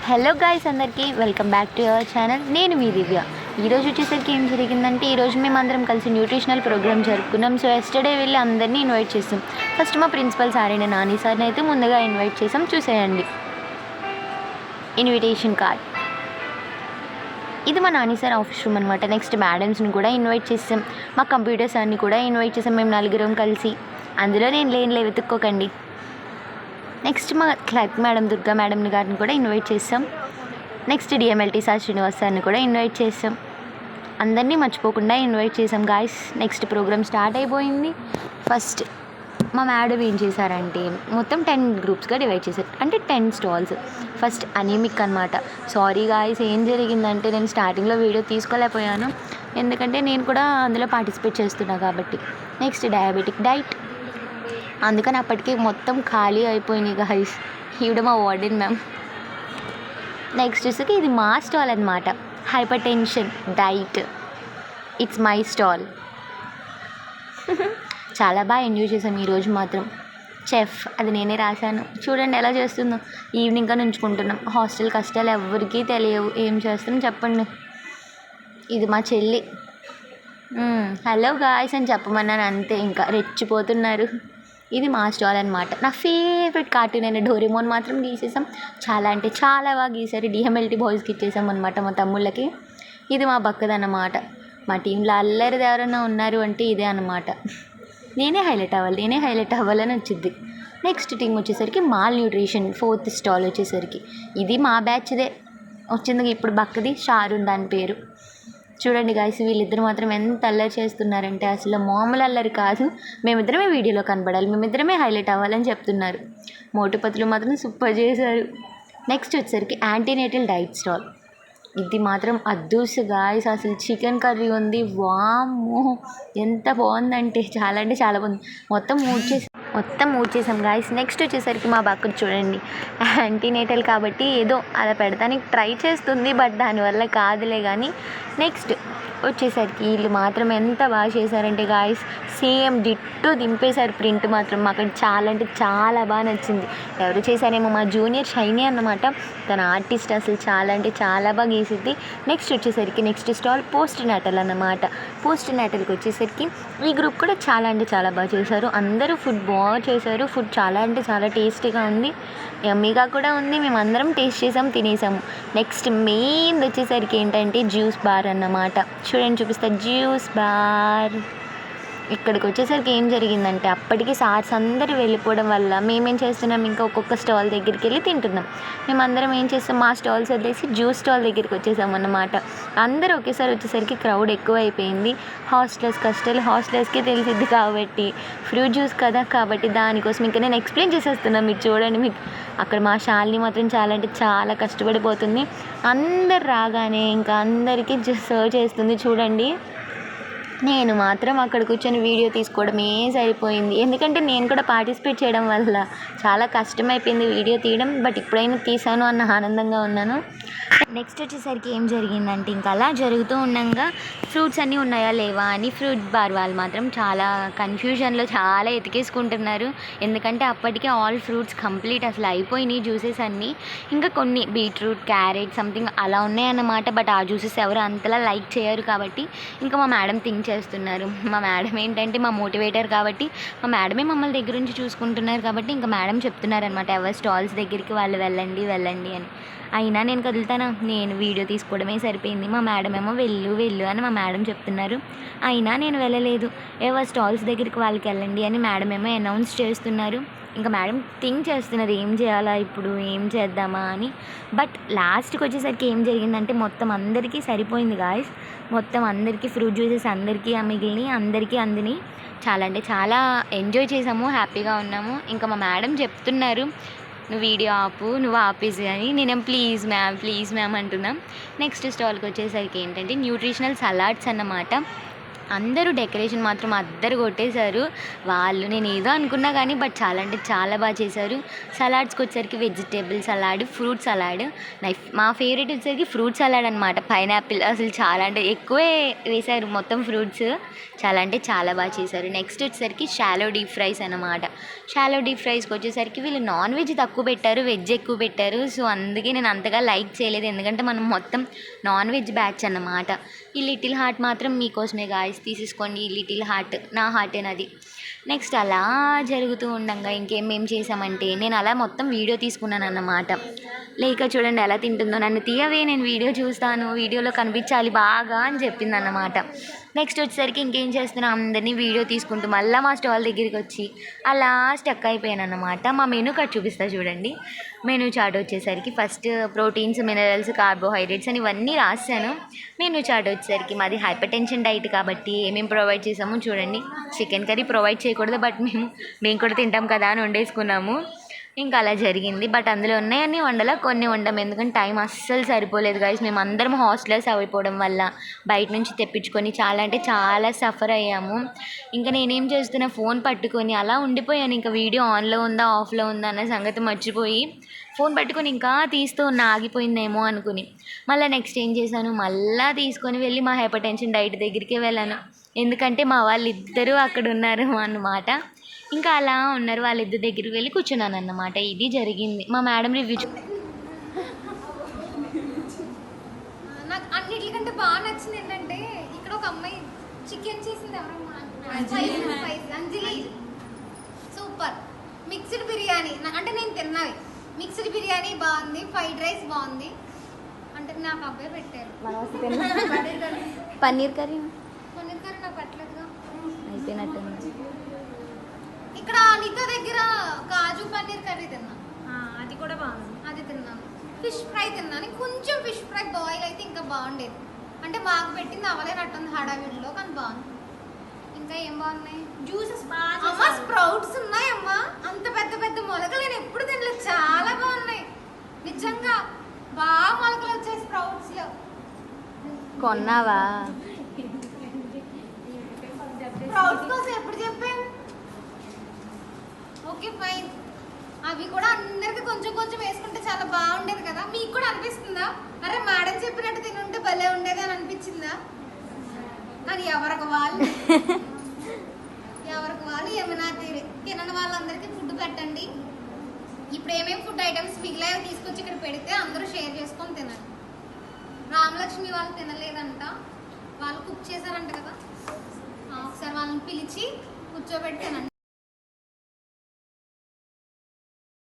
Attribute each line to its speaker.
Speaker 1: Hello guys, అందరికీ welcome back to our channel. నేను మీ దివ్య. ఈరోజు వచ్చేసరికి ఏం జరిగిందంటే, ఈరోజు మేమందరం కలిసి న్యూట్రిషనల్ ప్రోగ్రామ్ జరుపుకున్నాం. సో ఎస్టర్డే వెళ్ళి అందరినీ ఇన్వైట్ చేసాం. ఫస్ట్ మా ప్రిన్సిపల్ సార్ అయిన నాని సార్ని అయితే ముందుగా ఇన్వైట్ చేసాం. చూసేయండి ఇన్విటేషన్ కార్డ్. ఇది మా నాని సార్ ఆఫీస్ రూమ్ అనమాట. నెక్స్ట్ మేడమ్స్ని కూడా ఇన్వైట్ చేసాం. మా కంప్యూటర్ సార్ని కూడా ఇన్వైట్ చేసాం. మేము నలుగురం కలిసి. అందులో నేను లేనులే, వెతుక్కోకండి. నెక్స్ట్ మా క్లర్క్ మేడం దుర్గా మేడంని గారిని కూడా ఇన్వైట్ చేసాం. నెక్స్ట్ డిఎంఎల్టీ సార్ శ్రీనివాస్ సార్ని కూడా ఇన్వైట్ చేసాం. అందరినీ మర్చిపోకుండా ఇన్వైట్ చేసాం గాయస్. నెక్స్ట్ ప్రోగ్రామ్ స్టార్ట్ అయిపోయింది. ఫస్ట్ మా మేడం ఏం చేశారంటే, మొత్తం 10 గ్రూప్స్గా డివైడ్ చేశారు, అంటే 10 స్టాల్స్. ఫస్ట్ అనీమిక్ అనమాట. సారీ గాయస్, ఏం జరిగిందంటే నేను స్టార్టింగ్లో వీడియో తీసుకోలేకపోయాను, ఎందుకంటే నేను కూడా అందులో పార్టిసిపేట్ చేస్తున్నా కాబట్టి. నెక్స్ట్ డయాబెటిక్ డైట్, అందుకని అప్పటికి మొత్తం ఖాళీ అయిపోయినాయి గాయస్. ఈవిడ మా వార్డెన్ మ్యామ్. నెక్స్ట్ వచ్చేసి ఇది మా స్టాల్ అనమాట. Hyper tension diet, it's my stall. చాలా బాగా ఎంజాయ్ చేసాం ఈరోజు మాత్రం. చెఫ్ అది నేనే రాశాను. చూడండి ఎలా చేస్తుందో. ఈవినింగ్ గా ఉంచుకుంటున్నాం. హాస్టల్ కష్టాలు ఎవరికీ తెలియవు. ఏం చేస్తాం చెప్పండి. ఇది మా చెల్లి. హలో గాయస్ అని చెప్పమన్నాను అంతే, ఇంకా రెచ్చిపోతున్నారు. ఇది మా స్టాల్ అనమాట. నా ఫేవరెట్ కార్టూన్ అయిన డోరేమోన్ మాత్రం గీసేసాం. చాలా అంటే చాలా బాగా గీసారు. డిఎంఎల్టీ బాయ్స్కి ఇచ్చేసాం అనమాట, మా తమ్ముళ్ళకి. ఇది మా బక్కదన్నమాట. మా టీంలో అల్లరిది ఎవరైనా ఉన్నారు అంటే ఇదే అనమాట. నేనే హైలైట్ అవ్వాలని వచ్చింది. నెక్స్ట్ టీం వచ్చేసరికి మాల్ న్యూట్రిషన్ 4th స్టాల్ వచ్చేసరికి ఇది మా బ్యాచ్దే వచ్చింది. ఇప్పుడు బక్కది షారున్ దాని పేరు. చూడండి గాయస్, వీళ్ళిద్దరు మాత్రం ఎంత అల్లరి చేస్తున్నారంటే అసలు మామూలు అల్లరి కాదు. మేమిద్దరమే వీడియోలో కనపడాలి, మేమిద్దరమే హైలైట్ అవ్వాలని చెప్తున్నారు. మోటుపతులు మాత్రం సూపర్ చేశారు. నెక్స్ట్ వచ్చేసరికి యాంటీనేటల్ డైట్ స్టాల్. ఇది మాత్రం అద్దూసు గాయస్. అసలు చికెన్ కర్రీ ఉంది, వామ్మో ఎంత బాగుందంటే చాలా బాగుంది. మొత్తం మూడ్ చేసాం గాయస్. నెక్స్ట్ వచ్చేసరికి మా బక్కకు చూడండి, యాంటీనేటల్ కాబట్టి ఏదో అలా పెడతానికి ట్రై చేస్తుంది, బట్ దానివల్ల కాదులే. కానీ నెక్స్ట్ వచ్చేసరికి వీళ్ళు మాత్రం ఎంత బాగా చేశారంటే గాయస్, సేమ్ డిట్టో దింపేశారు. ప్రింట్ మాత్రం మాకు చాలా అంటే చాలా బాగా నచ్చింది. ఎవరు చేశారేమో, మా జూనియర్ షైనీ అన్నమాట. తన ఆర్టిస్ట్ అసలు చాలా అంటే చాలా బాగా గీసింది. నెక్స్ట్ వచ్చేసరికి నెక్స్ట్ స్టాల్ పోస్ట్ నాటల్ అన్నమాట. పోస్ట్ నాటల్కి వచ్చేసరికి ఈ గ్రూప్ కూడా చాలా అంటే చాలా బాగా చేశారు. అందరూ ఫుడ్ బాగా చేశారు. ఫుడ్ చాలా అంటే చాలా టేస్టీగా ఉంది, యమ్మీగా కూడా ఉంది. మేము అందరం టేస్ట్ చేసాము, తినేసాము. నెక్స్ట్ మెయిన్ వచ్చేసరికి ఏంటంటే జ్యూస్ బార్ అన్నమాట. చూడండి, చూపిస్తా. జ్యూస్ బార్ ఇక్కడికి వచ్చేసరికి ఏం జరిగిందంటే, అప్పటికి సార్స్ అందరూ వెళ్ళిపోవడం వల్ల మేమేం చేస్తున్నాం, ఇంకా ఒక్కొక్క స్టాల్ దగ్గరికి వెళ్ళి తింటున్నాం. మేమందరం ఏం చేస్తాం, మా స్టాల్స్ వదిలేసి జ్యూస్ స్టాల్ దగ్గరికి వచ్చేసాం అన్నమాట. అందరూ ఒకేసారి వచ్చేసరికి క్రౌడ్ ఎక్కువ అయిపోయింది. హాస్టలర్స్కి తెలిసిద్ది కాబట్టి, ఫ్రూట్ జ్యూస్ కదా కాబట్టి దానికోసం ఇంకా నేను ఎక్స్ప్లెయిన్ చేసేస్తున్నాను. మీరు చూడండి. మీకు అక్కడ మా శాలిని మాత్రం చాలా అంటే చాలా కష్టపడిపోతుంది. అందరు రాగానే ఇంకా అందరికీ సర్వ్ చేస్తుంది. చూడండి, నేను మాత్రం అక్కడ కూర్చొని వీడియో తీసుకోవడమే సరిపోయింది. ఎందుకంటే నేను కూడా పార్టిసిపేట్ చేయడం వల్ల చాలా కష్టమైపోయింది వీడియో తీయడం. బట్ ఇప్పుడైనా తీసాను అన్న ఆనందంగా ఉన్నాను. నెక్స్ట్ వచ్చేసరికి ఏం జరిగిందంటే, ఇంకా అలా జరుగుతూ ఉండగా ఫ్రూట్స్ అన్నీ ఉన్నాయా లేవా అని ఫ్రూట్ బార్ వాళ్ళు మాత్రం చాలా కన్ఫ్యూజన్లో చాలా ఎతికేసుకుంటున్నారు. ఎందుకంటే అప్పటికే ఆల్ ఫ్రూట్స్ కంప్లీట్ అసలు అయిపోయినాయి జ్యూసెస్ అన్నీ. ఇంకా కొన్ని బీట్రూట్, క్యారెట్ సంథింగ్ అలా ఉన్నాయన్నమాట. బట్ ఆ జ్యూసెస్ ఎవరు అంతలా లైక్ చేయరు కాబట్టి ఇంకా మా మేడం థింక్ చేస్తున్నారు. మా మేడం ఏంటంటే మా మోటివేటర్ కాబట్టి, మా మేడమే మమ్మల్ని దగ్గర నుంచి చూసుకుంటున్నారు కాబట్టి ఇంకా మేడం చెప్తున్నారనమాట, ఎవరి స్టాల్స్ దగ్గరికి వాళ్ళు వెళ్ళండి అని. అయినా నేను కదులుతానా, నేను వీడియో తీసుకోవడమే సరిపోయింది. మా మేడం ఏమో వెళ్ళు అని మా మేడం చెప్తున్నారు. అయినా నేను వెళ్ళలేదు. ఎవరి స్టాల్స్ దగ్గరికి వాళ్ళకి వెళ్ళండి అని మేడం ఏమో అనౌన్స్ చేస్తున్నారు. ఇంకా మేడం థింక్ చేస్తున్నారు ఏం చేయాలా ఇప్పుడు, ఏం చేద్దామా అని. బట్ లాస్ట్కి వచ్చేసరికి ఏం జరిగిందంటే, మొత్తం అందరికీ సరిపోయింది గాయస్. మొత్తం అందరికీ ఫ్రూట్ జ్యూసెస్ అందరికీ మిగిలినాయి, అందరికీ అందినాయి. చాలా అంటే చాలా ఎంజాయ్ చేసాము, హ్యాపీగా ఉన్నాము. ఇంకా మా మేడం చెప్తున్నారు, నువ్వు వీడియో ఆపు, నువ్వు ఆపేసి అని. నేనేం ప్లీజ్ మ్యామ్ అంటున్నాం. నెక్స్ట్ స్టాల్కి వచ్చేసరికి ఏంటంటే న్యూట్రిషనల్ సలాడ్స్ అన్నమాట. అందరూ డెకరేషన్ మాత్రం అద్దరు కొట్టేశారు వాళ్ళు. నేను ఏదో అనుకున్నా కానీ బట్ చాలా అంటే చాలా బాగా చేశారు. సలాడ్స్కి వచ్చేసరికి వెజిటేబుల్ సలాడ్, ఫ్రూట్ సలాడ్. మా ఫేవరెట్ వచ్చేసరికి ఫ్రూట్ సలాడ్ అనమాట. పైనాపిల్ అసలు చాలా అంటే ఎక్కువే వేశారు మొత్తం ఫ్రూట్స్. చాలా అంటే చాలా బాగా చేశారు. నెక్స్ట్ వచ్చేసరికి షాలో డీప్ ఫ్రైస్ అనమాట. షాలో డీప్ ఫ్రైస్కి వచ్చేసరికి వీళ్ళు నాన్ వెజ్ తక్కువ పెట్టారు, వెజ్ ఎక్కువ పెట్టారు. సో అందుకే నేను అంతగా లైక్ చేయలేదు, ఎందుకంటే మనం మొత్తం నాన్ వెజ్ బ్యాచ్ అన్నమాట. ఈ లిటిల్ హార్ట్ మాత్రం మీకోసమే గాయస్, తీసేసుకోండి. ఈ లిటిల్ హార్ట్ నా హార్టేనది. నెక్స్ట్ అలా జరుగుతూ ఉండగా ఇంకేమేం చేసామంటే నేను అలా మొత్తం వీడియో తీసుకున్నాను అన్నమాట. లేక చూడండి ఎలా తింటుందో, నన్ను తీయవే నేను వీడియో చూస్తాను, వీడియోలో కనిపించాలి బాగా అని చెప్పింది అన్నమాట. నెక్స్ట్ వచ్చేసరికి ఇంకేం చేస్తున్నా అందరినీ వీడియో తీసుకుంటూ మళ్ళీ మా స్టాల్ దగ్గరికి వచ్చి అలా స్టక్ అయిపోయాను అన్నమాట. మా మెనూ కార్డ్ చూపిస్తా చూడండి. మెనూ చార్ట్ వచ్చేసరికి ఫస్ట్ ప్రోటీన్స్, మినరల్స్, కార్బోహైడ్రేట్స్ అని ఇవన్నీ రాశాను. మెనూ చార్ట్ వచ్చేసరికి మాది హైపర్ టెన్షన్ డైట్ కాబట్టి ఏమేమి ప్రొవైడ్ చేసామో చూడండి. చికెన్ కర్రీ ప్రొవైడ్ చేయకూడదు, బట్ మేము కూడా తింటాం కదా అని వండేసుకున్నాము. ఇంకా అలా జరిగింది. బట్ అందులో ఉన్నాయన్నీ వండలా, కొన్ని వండాము, ఎందుకంటే టైం అస్సలు సరిపోలేదు గైస్. మేము అందరం హాస్టల్స్ అయిపోవడం వల్ల బయట నుంచి తెప్పించుకొని చాలా అంటే చాలా సఫర్ అయ్యాము. ఇంకా నేనేం చేస్తున్నా, ఫోన్ పట్టుకొని అలా ఉండిపోయాను. ఇంకా వీడియో ఆన్లో ఉందా ఆఫ్లో ఉందా అన్న సంగతి మర్చిపోయి ఫోన్ పట్టుకొని ఇంకా తీస్తూ ఉన్న, ఆగిపోయిందేమో అనుకుని. మళ్ళీ నెక్స్ట్ ఏం చేశాను, మళ్ళీ తీసుకొని వెళ్ళి మా హైపర్ టెన్షన్ డైట్ దగ్గరికి వెళ్ళాను. ఎందుకంటే మా వాళ్ళిద్దరూ అక్కడ ఉన్నారు అన్నమాట. ఇంకా అలా ఉన్నారు, వాళ్ళిద్దరి దగ్గరికి వెళ్ళి కూర్చున్నాను అన్నమాట. ఇది జరిగింది. మా మేడం రివ్యూ
Speaker 2: నాకు అన్నిటికంటే బాగా నచ్చింది ఏంటంటే ఇక్కడ ఒక అమ్మాయి చికెన్ చేసింది, ఎవరమ్మా అంజలి. సూపర్. మిక్స్డ్ బిర్యానీ అంటే నేను తిన్నవి. మిక్స్డ్ బిర్యానీ బాగుంది, ఫ్రైడ్ రైస్ బాగుంది. అంటే నాకు అబ్బాయి పెట్టారు.
Speaker 1: పన్నీర్ కర్రీ
Speaker 2: నాకు పెట్టలేదుగా,
Speaker 1: అయిపోయినట్టు.
Speaker 2: ఇక్కడ నీతో దగ్గర కాజు పన్నీర్ కర్రీ తిన్నా,
Speaker 3: అది కూడా బాగుంది.
Speaker 2: అది తిన్నాను. ఫిష్ ఫ్రై తిన్నాను. కొంచెం ఫిష్ ఫ్రై బాయిల్ అయితే ఇంకా బాగుండేది. అంటే మాకు పెట్టింది అవలేనట్టుంది హడావిడిలో, కానీ బాగుంది. ఇంకా ఏం బాగున్నాయి,
Speaker 3: జ్యూసెస్ బాగా
Speaker 2: అమ్మా స్ప్రౌట్స్ ఉన్నాయమ్మా, అంత పెద్ద పెద్ద మొలకలు నేను ఎప్పుడు తినలేదు, చాలా బాగున్నాయి నిజంగా. బాగా మొలకలు వచ్చాయి స్ప్రౌట్స్ లో.
Speaker 1: కొన్నావా?
Speaker 2: స్ప్రౌట్స్ కోసం ఎప్పుడు చెప్పాను? Okay fine. అవి కూడా అందరికి కొంచెం కొంచెం వేసుకుంటే చాలా బాగుండేది కదా. మీకు కూడా అనిపిస్తుందా, అరే మేడం చెప్పినట్టు తినుంటే భలే ఉండేది అని అనిపించిందా? కానీ ఎవరికి వాళ్ళు ఏమైనా తినని వాళ్ళందరికీ ఫుడ్ పెట్టండి. ఇప్పుడు ఏమేమి ఫుడ్ ఐటమ్స్ మిగిలిన తీసుకొచ్చి ఇక్కడ పెడితే అందరూ షేర్ చేసుకొని తినండి. రామలక్ష్మి వాళ్ళు తినలేదంట, వాళ్ళు కుక్ చేశారంట కదా. ఒకసారి వాళ్ళని పిలిచి కూర్చోబెట్టి తినండి.